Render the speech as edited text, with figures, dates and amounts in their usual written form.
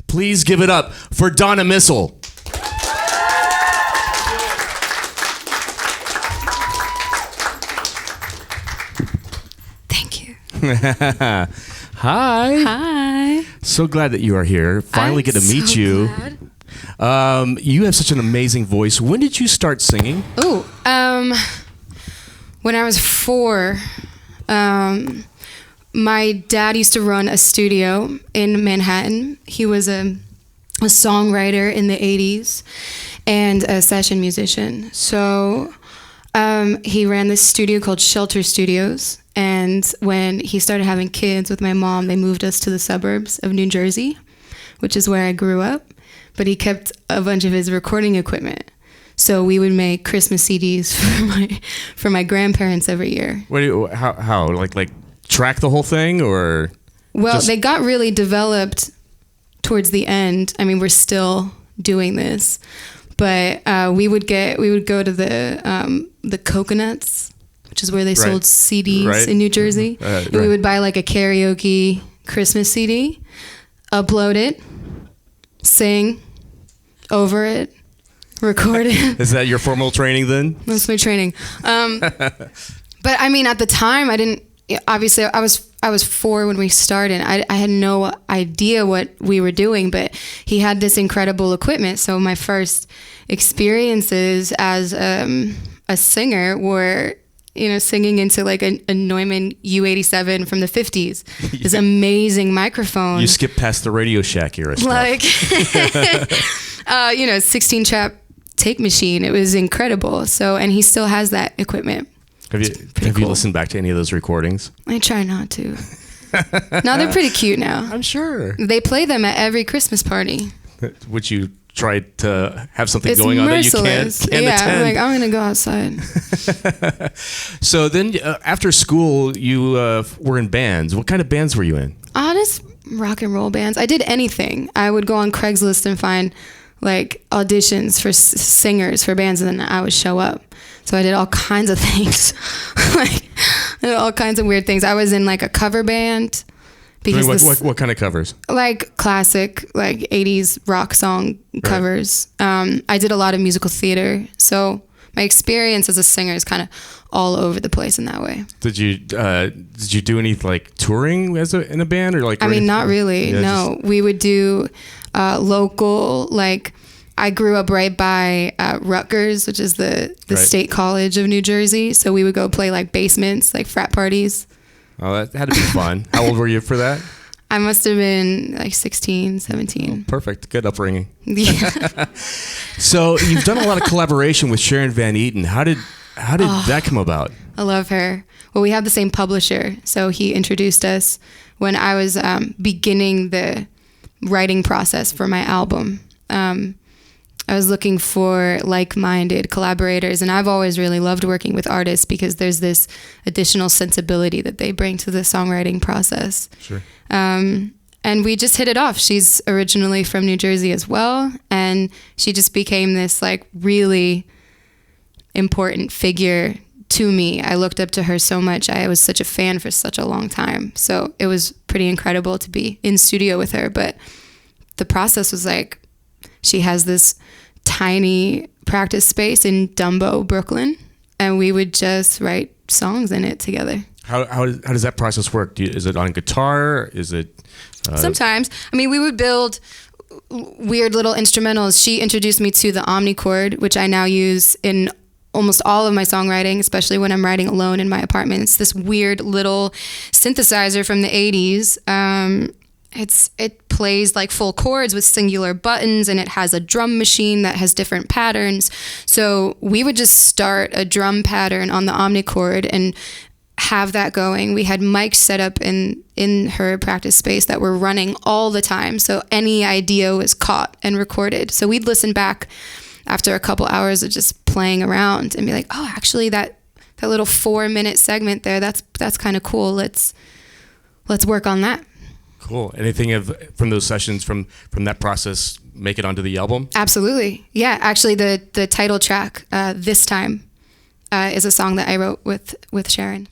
Please give it up for Donna Missal. Thank you. Hi. Hi. So glad that you are here. Finally get to meet you. Glad. You have such an amazing voice. When did you start singing? When I was 4, my dad used to run a studio in Manhattan. He was a songwriter in the 80s and a session musician. So he ran this studio called Shelter Studios. And when he started having kids with my mom, they moved us to the suburbs of New Jersey, which is where I grew up. But he kept a bunch of his recording equipment. So we would make Christmas CDs for my grandparents every year. What do you, how like track the whole thing or? Well, they got really developed towards the end. I mean, we're still doing this, but we would go to the Coconuts, which is where they sold CDs in New Jersey. And we would buy like a karaoke Christmas CD, upload it, sing over it, record it. Is that your formal training then? That's my training. But I mean, at the time, I didn't. Obviously, I was 4 when we started. I had no idea what we were doing, but he had this incredible equipment. So my first experiences as a singer were, singing into like a Neumann U87 from the 50s. This amazing microphone. You skipped past the Radio Shack era stuff. Like, 16-trap tape machine. It was incredible. So, and he still has that equipment. Have you listened back to any of those recordings? I try not to. No, they're pretty cute now. I'm sure. They play them at every Christmas party. Would you try to have something going on merciless. That you can't attend? I'm like, I'm going to go outside. So then after school, you were in bands. What kind of bands were you in? Just rock and roll bands. I did anything. I would go on Craigslist and find like auditions for singers for bands, and then I would show up. So I did all kinds of things, like all kinds of weird things. I was in like a cover band. Because what kind of covers? Like classic, like 80s rock song covers. I did a lot of musical theater. So my experience as a singer is kind of all over the place in that way. Did you do any like touring in a band or like? I mean, not really. Yeah, no, we would do local, like I grew up right by Rutgers, which is the state college of New Jersey. So we would go play like basements, like frat parties. Oh, that had to be fun. How old were you for that? I must have been like 16, 17. Oh, perfect. Good upbringing. Yeah. So you've done a lot of collaboration with Sharon Van Eaton. How did that come about? I love her. Well, we have the same publisher. So he introduced us when I was beginning the writing process for my album. I was looking for like-minded collaborators, and I've always really loved working with artists because there's this additional sensibility that they bring to the songwriting process. Sure. And we just hit it off. She's originally from New Jersey as well, and she just became this like really important figure to me. I looked up to her so much. I was such a fan for such a long time. So it was pretty incredible to be in studio with her, but the process was like, she has this tiny practice space in Dumbo, Brooklyn, and we would just write songs in it together. How does that process work? Is it on guitar? Is it? Sometimes. I mean, we would build weird little instrumentals. She introduced me to the omnichord, which I now use in almost all of my songwriting, especially when I'm writing alone in my apartment. It's this weird little synthesizer from the 80s. It plays like full chords with singular buttons, and it has a drum machine that has different patterns. So we would just start a drum pattern on the omnichord and have that going. We had mics set up in her practice space that were running all the time. So any idea was caught and recorded. So we'd listen back after a couple hours of just playing around and be like, oh, actually that little 4-minute segment there, that's kind of cool. Let's work on that. Cool. Anything from those sessions from that process make it onto the album? Absolutely. Yeah. Actually, the title track, This Time, is a song that I wrote with Sharon.